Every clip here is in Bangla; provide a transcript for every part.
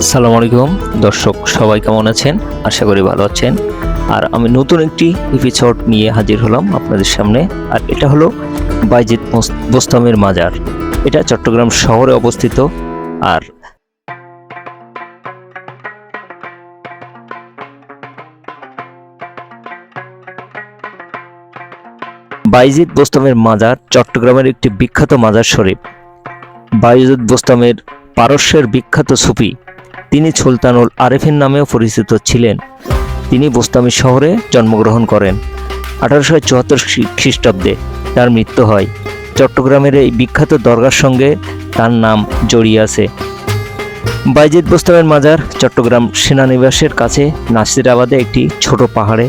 আসসালামু আলাইকুম দর্শক, সবাই কেমন আছেন? আশা করি ভালো আছেন। আর আমি নতুন একটি এপিসোড নিয়ে হাজির হলাম আপনাদের সামনে। আর এটা হলো বাইজিদ বোস্তামের মাজার। এটা চট্টগ্রাম শহরে অবস্থিত। আর বাইজিদ বোস্তামের মাজার চট্টগ্রামের একটি বিখ্যাত মাজার শরীফ। বাইজিদ বোস্তামের পারস্যের বিখ্যাত সুফি, তিনি সুলতানুল আরেফিন নামেও পরিচিত ছিলেন। তিনি বোস্তামি শহরে জন্মগ্রহণ করেন। 1874 খ্রিস্টাব্দে তার মৃত্যু হয়। চট্টগ্রামের এই বিখ্যাত দরগার সঙ্গে তার নাম জড়িয়ে আছে। বাইজিদ বোস্তামের মাজার চট্টগ্রাম সেনানিবাসের কাছে নাসিরাবাদে একটি ছোট পাহাড়ে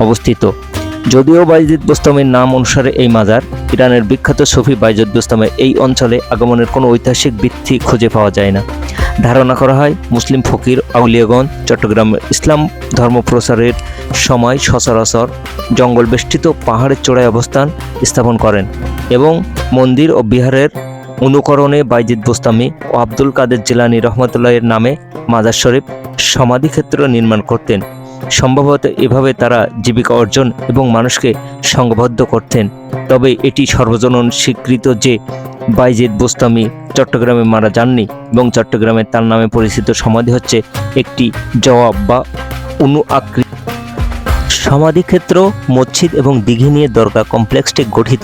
অবস্থিত। যদিও বাইজিদ বোস্তামের নাম অনুসারে এই মাজার, ইরানের বিখ্যাত সুফি বাইজিদ বোস্তামের এই অঞ্চলে আগমনের কোনো ঐতিহাসিক ভিত্তি খুঁজে পাওয়া যায় না। ধারণা করা হয় মুসলিম ফকির আউলিয়াগণ চট্টগ্রামে ইসলাম ধর্ম প্রচারের সময় সচরাচর জঙ্গল বেষ্টিত পাহাড়ের চূড়ায় অবস্থান স্থাপন করেন এবং মন্দির ও বিহারের অনুকরণে বাইজিদ বোস্তামি ও আব্দুল কাদের জিলানী রহমতুল্লাহের নামে মাজার শরীফ সমাধিক্ষেত্র নির্মাণ করতেন। সম্ভবত এভাবে তারা জীবিকা অর্জন এবং মানুষকে সংঘবদ্ধ করতেন। তবে এটি সর্বজনন স্বীকৃত যে বাইজিদ বোস্তামি চট্টগ্রামে মারা যাননি এবং চট্টগ্রামে তার নামে পরিচিত সমাধি হচ্ছে একটি জওয়াব বা আকৃতি সমাধিক্ষেত্র। মসজিদ এবং দিঘি নিয়ে দরগা কমপ্লেক্সটি গঠিত।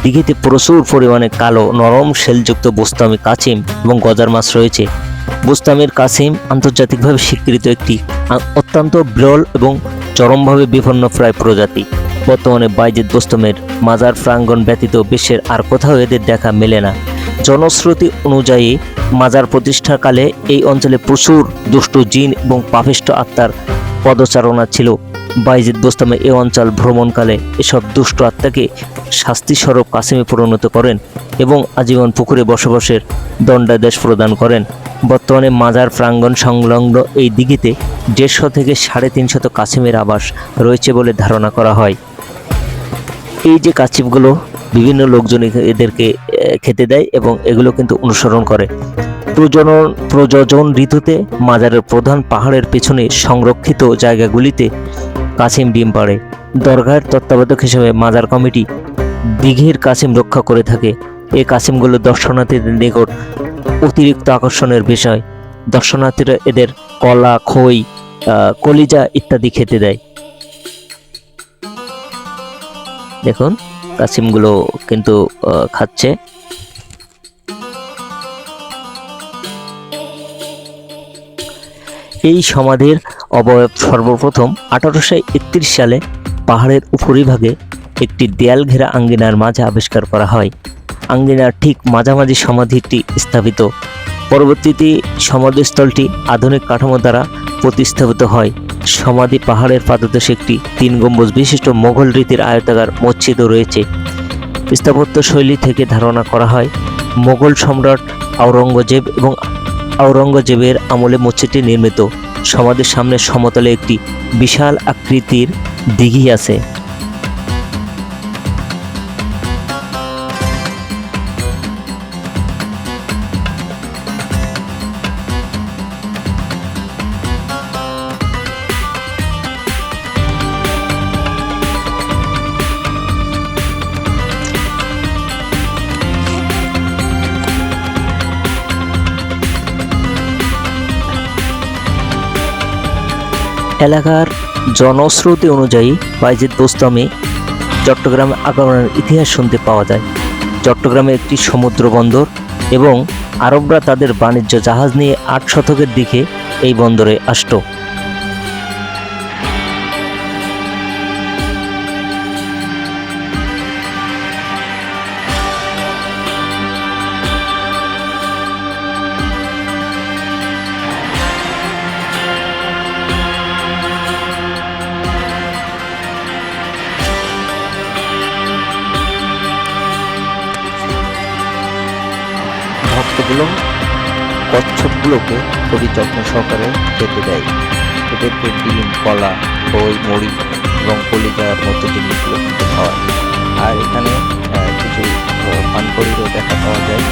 দিঘিতে প্রচুর পরিমাণে কালো নরম শেলযুক্ত বোস্তামি কাছিম এবং গজার মাছ রয়েছে। বোস্তামির কাছিম আন্তর্জাতিকভাবে স্বীকৃত একটি অত্যন্ত বিরল এবং চরমভাবে বিপন্ন প্রায় প্রজাতি। বর্তমানে বাইজিদ বোস্তামের মাজার প্রাঙ্গণ ব্যতীত বিশ্বের আর কোথাও এদের দেখা মেলে না। জনশ্রুতি অনুযায়ী মাজার প্রতিষ্ঠাকালে এই অঞ্চলে প্রচুর দুষ্ট জিন এবং পাপিষ্ঠ আত্মার পদচারণা ছিল। বাইজিদ বোস্তামে এই অঞ্চল ভ্রমণকালে এসব দুষ্ট আত্মাকে শাস্তিস্বরূপ কাসিমে পরিণত করেন এবং আজীবন পুকুরে বসবাসের দণ্ডাদেশ প্রদান করেন। বর্তমানে মাজার প্রাঙ্গণ সংলগ্ন এই দিঘিতে 150 থেকে 350 কাসিমের আবাস রয়েছে বলে ধারণা করা হয়। এই যে কাছিমগুলো বিভিন্ন লোকজন এদেরকে খেতে দেয় এবং এগুলো কিন্তু অনুসরণ করে। প্রজনন ঋতুতে মাজারের প্রধান পাহাড়ের পেছনে সংরক্ষিত জায়গাগুলিতে কাছিম ডিম পাড়ে। দরগার তত্ত্বাবধায়ক হিসেবে মাজার কমিটি দিঘির কাছিম রক্ষা করে থাকে। এই কাছিমগুলো দর্শনার্থীদের নিকট অতিরিক্ত আকর্ষণের বিষয়। দর্শনার্থীরা এদের কলা, খই, কলিজা ইত্যাদি খেতে দেয়। দেখুন কাছিমগুলো কিন্তু খাচ্ছে। এই সমাধির অবয়ব সর্বপ্রথম 1831 সালে পাহাড়ের উপরিভাগে একটি দেয়াল ঘেরা আঙ্গিনার মাঝে আবিষ্কার করা হয়। আঙ্গিনার ঠিক মাঝামাঝি সমাধিটি স্থাপিত। পরবর্তীতে সমাধিস্থলটি আধুনিক কাঠামো দ্বারা প্রতিস্থাপিত হয়। সমাধি পাহাড়ের পাদদেশে একটি 3 গম্বুজ বিশিষ্ট মোগল রীতির আয়তাকার মসজিদও রয়েছে। স্থাপত্য শৈলী থেকে ধারণা করা হয় মোগল সম্রাট আওরঙ্গজেবের আমলে মসজিদটি নির্মিত। সমাধির সামনে সমতলে একটি বিশাল আকৃতির দিঘি আছে। এলাকার জনশ্রুতি অনুযায়ী বাইজিদ বোস্তামে চট্টগ্রামে আগমনের ইতিহাস শুনতে পাওয়া যায়। চট্টগ্রামে একটি সমুদ্র বন্দর এবং আরবরা তাদের বাণিজ্য জাহাজ নিয়ে 8 শতকের দিকে এই বন্দরে আসতো। ভক্তগুলো কচ্ছপগুলোকে খুবই যত্ন সহকারে খেতে দেয়। এদেরকে ডিম, কলা, খই, মুড়ি এবং কলিজার মতো জিনিসগুলো কিন্তু খাওয়ায়। আর এখানে কিছু পানকড়িরও দেখা পাওয়া যায়।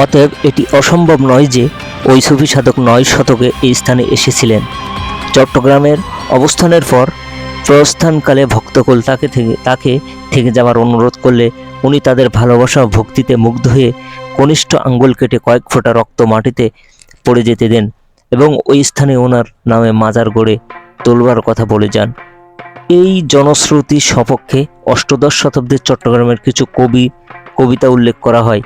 অতএব এটি অসম্ভব নয় যে ওই সুফি সাধক 9 শতকে এই স্থানে এসেছিলেন। চট্টগ্রামের অবস্থানের পর প্রস্থানকালে ভক্তকুল তাকে থেকে যাওয়ার অনুরোধ করলে উনি তাদের ভালোবাসা ও ভক্তিতে মুগ্ধ হয়ে কনিষ্ঠ আঙ্গুল কেটে কয়েক ফোঁটা রক্ত মাটিতে পড়ে যেতে দেন এবং ওই স্থানে ওনার নামে মাজার গড়ে তোলবার কথা বলে যান। এই জনশ্রুতির সপক্ষে অষ্টাদশ শতাব্দীর চট্টগ্রামের কিছু কবিতা উল্লেখ করা হয়,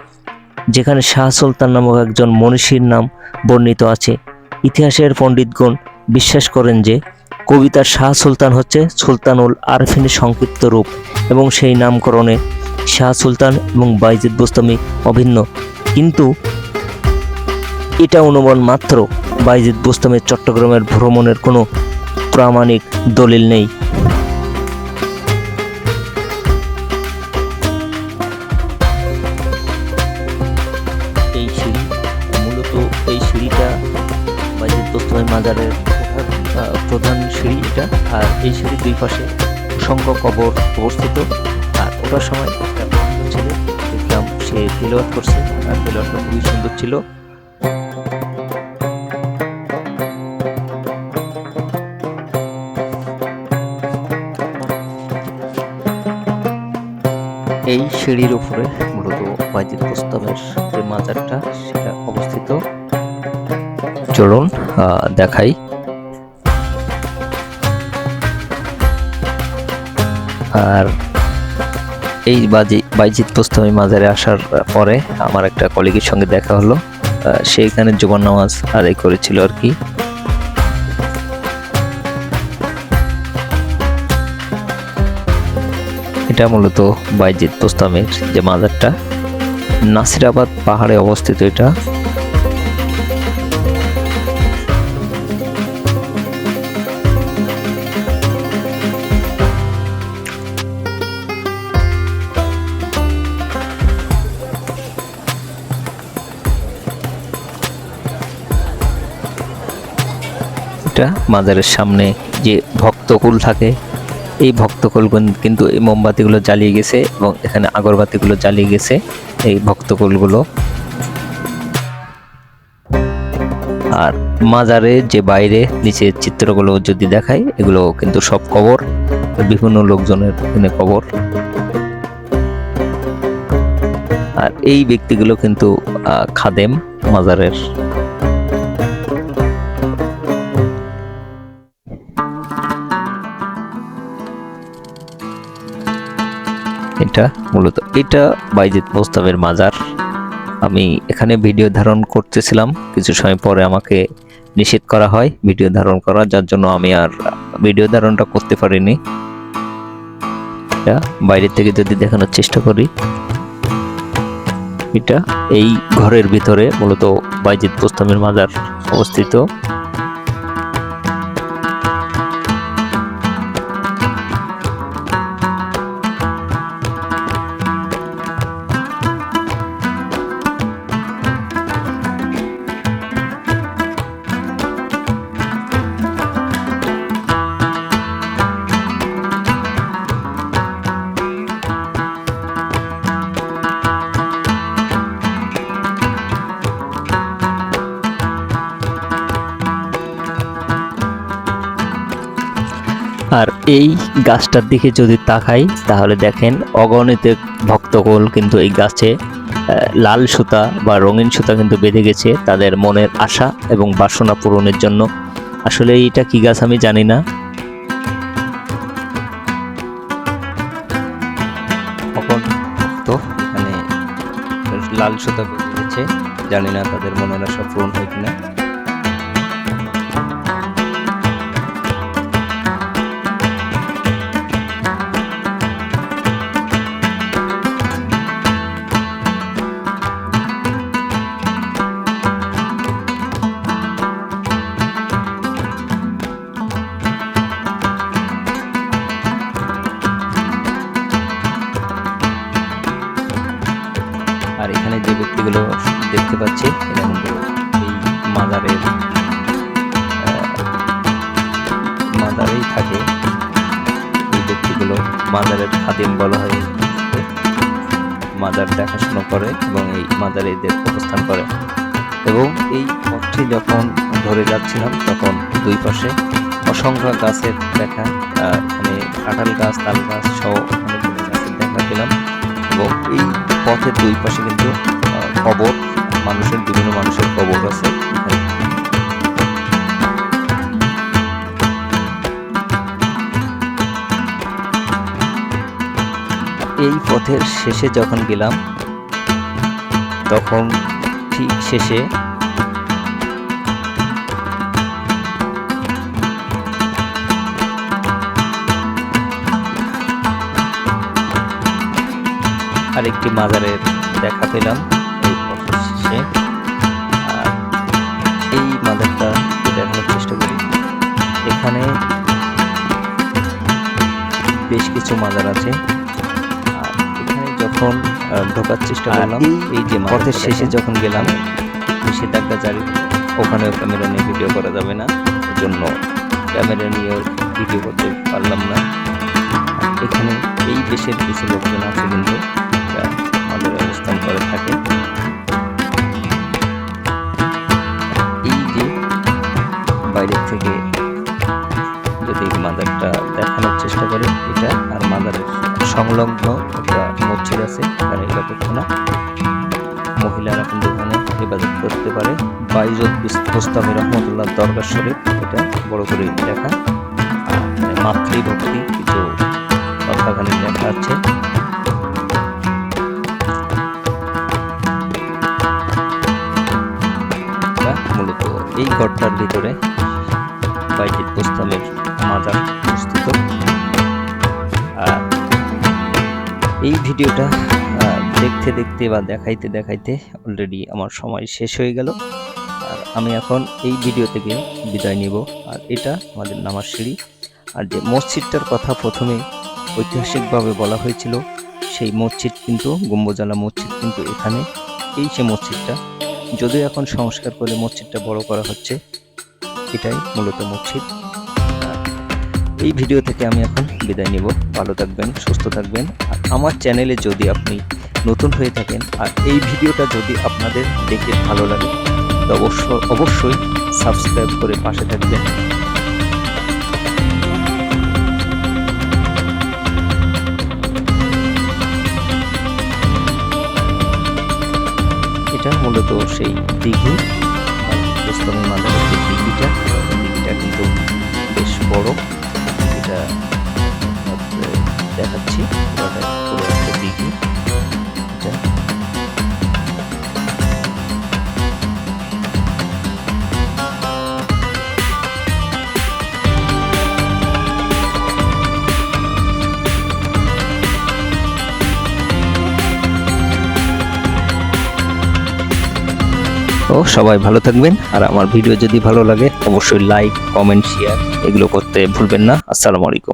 যেখানে শাহ সুলতান নামক একজন মনীষীর নাম বর্ণিত আছে। ইতিহাসের পণ্ডিতগণ বিশ্বাস করেন যে কবিতার শাহ সুলতান হচ্ছে সুলতানুল আরেফিনের সংক্ষিপ্ত রূপ এবং সেই নামকরণে শাহ সুলতান এবং বাইজিদ বোস্তামি অভিন্ন, কিন্তু এটা অনুমান মাত্র। বাইজিদ বোস্তামির চট্টগ্রামের ভ্রমণের কোনো প্রামাণিক দলিল নেই। এই সিঁড়ি মূলত এই সিঁড়িটা বাইজিদ বোস্তামি মাজারের প্রধান সিঁড়ি এটা, আর এই সিঁড়ির দুই পাশে অসংখ্য কবর অবস্থিত। আর ওটার সময় একটা ছেলে দেখলাম সে তিলাওয়াত করছে, আর তিলাওয়াতটা খুবই সুন্দর ছিল। এই সিঁড়ির উপরে মূলত বাইজিদ বোস্তামের যে মাজারটা সেটা অবস্থিত। চলুন দেখাই। আর এই বাইজিদ বোস্তামি মাজারে আসার পরে আমার একটা কলিগের সঙ্গে দেখা হলো, সে এখানে জুমার নামাজ আদায় করেছিল আর কি। এটা মূলত বাইজিদ বোস্তামির যে মাজারটা নাসিরাবাদ পাহাড়ে অবস্থিত। এটা মাজারের সামনে যে ভক্তকুল থাকে, এই ভক্তকুল কিন্তু এই মোমবাতিগুলো জ্বালিয়ে গেছে এবং এখানে আগরবাতিগুলো জ্বালিয়ে গেছে এই ভক্তকুলগুলো। আর মাজারে যে বাইরে নিচে চিত্রগুলো যদি দেখাই, এগুলো কিন্তু সব কবর, বিভিন্ন লোকজনের এখানে কবর। আর এই ব্যক্তিগুলো কিন্তু খাদেম মাজারের। এটা বাইজিদ বোস্তামের মাজার। আমি এখানে ভিডিও ধারণ করতেছিলাম, কিছু সময় পরে আমাকে নিষেধ করা হয় ভিডিও ধারণ করা, যার জন্য আমি আর ভিডিও ধারণটা করতে পারিনি। এটা বাইরে থেকে যদি দেখানোর চেষ্টা করি, এটা এই ঘরের ভিতরে মূলত বাইজিদ বোস্তামের মাজার অবস্থিত। আর এই গাছটার দিকে যদি তাকাই তাহলে দেখেন অগণিত ভক্তকুল কিন্তু এই গাছে লাল সুতা বা রঙিন সুতা কিন্তু বেঁধে গেছে তাদের মনের আশা এবং বাসনা পূরণের জন্য। আসলে এটা কি গাছ আমি জানি না। তো এখানে লাল সুতা বেঁধে গেছে, জানি না তাদের মনের আশা পূরণ হয় কিনা। আর এখানে যে ব্যক্তিগুলো দেখতে পাচ্ছি এটা কিন্তু এই মাজারেই থাকে। এই ব্যক্তিগুলো মাজারের খাদিম বলা হয়, মাজার দেখাশোনা করে এবং এই মাজারে এদের অবস্থান করে। এবং এই পথটি যখন ধরে যাচ্ছিলাম তখন দুই পাশে অসংখ্য গাছের দেখা, এখানে কাঁঠাল গাছ, তাল গাছ সহ অনেকগুলো গাছের দেখা পেলাম। এবং এই পথের দুই পাশে কিন্তু কবর, বিভিন্ন মানুষের কবর আছে। এই পথের শেষে যখন গেলাম তখন ঠিক শেষে আরেকটি মাজারের দেখা পেলাম এই পথের শেষে। আর এই মাজারটা দেখানোর চেষ্টা করি। এখানে বেশ কিছু মাজার আছে। আর এখানে যখন ঢোকার চেষ্টা করলাম, এই যে পথের শেষে যখন গেলাম নিষেধাজ্ঞা জারি, ওখানেও ক্যামেরা নিয়ে ভিডিও করা যাবে না, এজন্য ক্যামেরা নিয়ে ভিডিও করতে পারলাম না। এখানে এই দেশের কিছু লোকজন আছে কিন্তু আমাদের অবস্থান করে থাকে। এই যে বাইরের থেকে যদি মাজারটা দেখানোর চেষ্টা করে, এটা আর মাজারের সংলগ্ন একটা মসজিদ আছে, এখানে ইবাদতখানা, মহিলারা কিন্তু এখানে ইবাদত করতে পারে। বাইজুদ বোস্তামি রহমতুল্লাহ দরগা শরীফ, এটা বড় করে লেখা। মাতৃভক্তি কিছু কথাখানি লেখা আছে। মূলত এই ঘরটার ভিতরে বাইজিদ বোস্তামের মাজার অবস্থিত। এই ভিডিওটা দেখতে দেখতে বা দেখাইতে দেখাইতে অলরেডি আমার সময় শেষ হয়ে গেল। আর আমি এখন এই ভিডিও থেকে বিদায় নিব। আর এটা আমাদের নামার সিঁড়ি। আর যে মসজিদটার কথা প্রথমে ঐতিহাসিকভাবে বলা হয়েছিল, সেই মসজিদ কিন্তু গম্বুজওয়ালা মসজিদ কিন্তু এখানে, এই সে মসজিদটা, যদিও এখন সংস্কার করে মসজিদটা বড় করা হচ্ছে, এটাই মূলত মসজিদ। এই ভিডিও থেকে আমি এখন বিদায় নিব। ভালো থাকবেন, সুস্থ থাকবেন। আর আমার চ্যানেলে যদি আপনি নতুন হয়ে থাকেন আর এই ভিডিওটা যদি আপনাদের দেখে ভালো লাগে তো অবশ্যই সাবস্ক্রাইব করে পাশে থাকবেন। এটা মূলত সেই দিঘি, বোস্তামি মাজারের যে দিঘিটা কিন্তু বেশ বড়। এটা দেখাচ্ছি, পুরো একটা দিঘি। তো সবাই ভালো থাকবেন। আর আমার ভিডিও যদি ভালো লাগে অবশ্যই লাইক, কমেন্ট, শেয়ার এগুলো করতে ভুলবেন না। আসসালামু আলাইকুম।